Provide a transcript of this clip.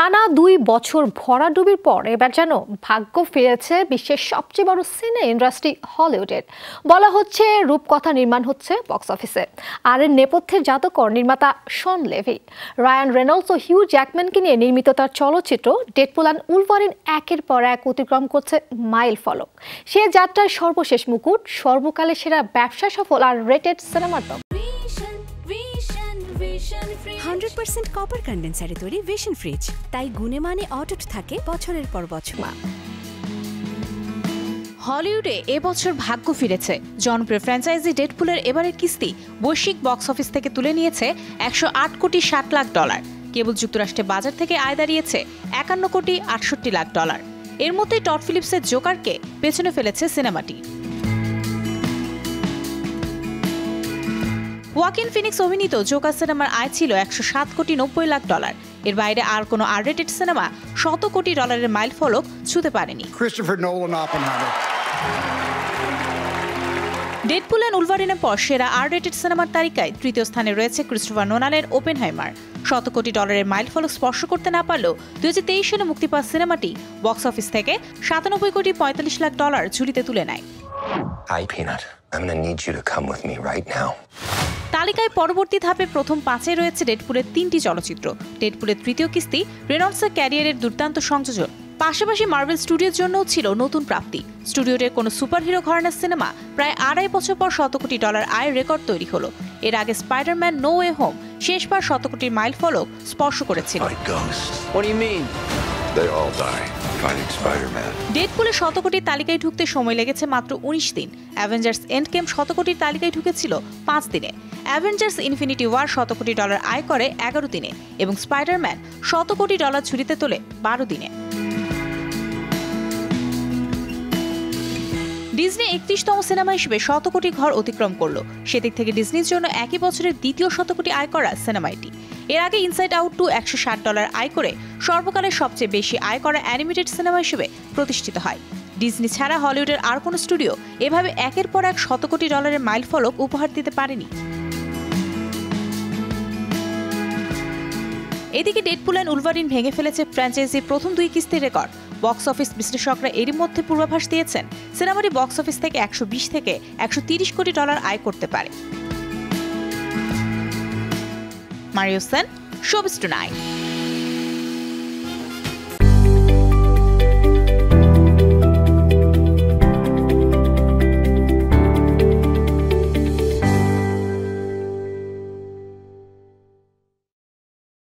টানা ২ বছর ভরাডুবির পর এবার যেন ভাগ্য ফিরেছে বিশ্বের সবচেয়ে বড় সিনে ইন্ডাস্ট্রি হলিউডের। বলা হচ্ছে রূপকথা নির্মাণ হচ্ছে বক্স অফিসে, আর এর নেপথ্যের জাদুকর নির্মাতা শন লেভি। রায়ান রেনল্ডস ও হিউ জ্যাকম্যানকে নিয়ে নির্মিত তার চলচ্চিত্র ডেডপুল অ্যান্ড উলভারিন একের পর এক অতিক্রম করছে মাইল ফলক। সে যাত্রার সর্বশেষ মুকুট, সর্বকালের সেরা ব্যবসা সফল আর রেটেড সিনেমার দম। 100% কপার কন্ডেন্সারে তৈরি ভিশন ফ্রিজ, তাই গুণে মানে অটুট থাকে বছরের পর বছর। হলিউডে এবছর ভাগ্য ফিরেছে। জনপ্রিয় ফ্র্যাঞ্চাইজি ডেডপুলের এবারের কিস্তি বৈশ্বিক বক্স অফিস থেকে তুলে নিয়েছে $108 কোটি 60 লাখ। কেবল যুক্তরাষ্ট্রে বাজার থেকে আয় দাঁড়িয়েছে $51 কোটি 68 লাখ। এর মধ্যেই টড ফিলিপসের জোকারকে পেছনে ফেলেছে সিনেমাটি। ওয়াকিন ফিনিক্স অভিনীত জোকার সিনেমার আয় ছিল $107 কোটি 90 লাখ। এর বাইরে আর কোনো আর রেটেড সিনেমা $100 কোটি মাইল ফলক ছুঁতে পারেনি। ডেডপুল অ্যান্ড উলভারিনের পর সেরা আর রেটেড সিনেমার তালিকায় তৃতীয় স্থানে রয়েছে ক্রিস্টোফার নোলানের ওপেনহাইমার। $100 কোটি মাইল ফলক স্পর্শ করতে না পারলেও 2023 সালে মুক্তি পাওয়া সিনেমাটি বক্স অফিস থেকে $97 কোটি 45 লাখ ঝুলিতে তুলে নেয়। Hi, Peanut. I'm gonna need you to come with me right now. তালিকায় পরবর্তী ধাপে প্রথম 5-এ রয়েছে ডেডপুলের 3টি চলচ্চিত্র। ডেডপুলের তৃতীয় কিস্তি রেনল্ডসের ক্যারিয়ারের দুর্দান্ত সংযোজন। পাশাপাশি মার্ভেল স্টুডিওর জন্যও ছিল নতুন প্রাপ্তি। স্টুডিওটির কোনো সুপারহিরো ঘরানার সিনেমা প্রায় 2.5 বছর পর $100 কোটি আয়ের রেকর্ড তৈরি হলো। এর আগে স্পাইডারম্যান নো ওয়ে হোম শেষবার $100 কোটির মাইল ফলক স্পর্শ করেছিল। ডেডপুলের $100 কোটির তালিকায় ঢুকতে সময় লেগেছে মাত্র 19 দিন। অ্যাভেঞ্জার্স এন্ড গেম $100 কোটির তালিকায় ঢুকেছিল 5 দিনে। অ্যাভেঞ্জার্স ইনফিনিটি ওয়ার $100 কোটি আয় করে 11 দিনে এবং স্পাইডারম্যান $100 কোটি ঝুলিতে তোলে 12 দিনে। ডিজনি 31তম সিনেমা হিসেবে $100 কোটি ঘর অতিক্রম করলো। সেদিক থেকে ডিজনির জন্য একই বছরের দ্বিতীয় $100 কোটি আয় করা সিনেমা এটি। এর আগে ইনসাইড আউট 2 $160 আয় করে সর্বকালের সবচেয়ে বেশি আয় করা অ্যানিমেটেড সিনেমা হিসেবে প্রতিষ্ঠিত হয়। ডিজনি ছাড়া হলিউডের আর কোনো স্টুডিও এভাবে একের পর এক $100 কোটি মাইল ফলক উপহার দিতে পারেনি। এদিকে ডেডপুল অ্যান্ড উলভারিন ভেঙে ফেলেছে ফ্র্যাঞ্চাইজির প্রথম 2 কিস্তির রেকর্ড। বক্স অফিস বিশ্লেষকরা এরই মধ্যে পূর্বাভাস দিয়েছেন সিনেমাটি বক্স অফিস থেকে $120 থেকে $130 কোটি আয় করতে পারে। Mario Sen, showbiz tonight.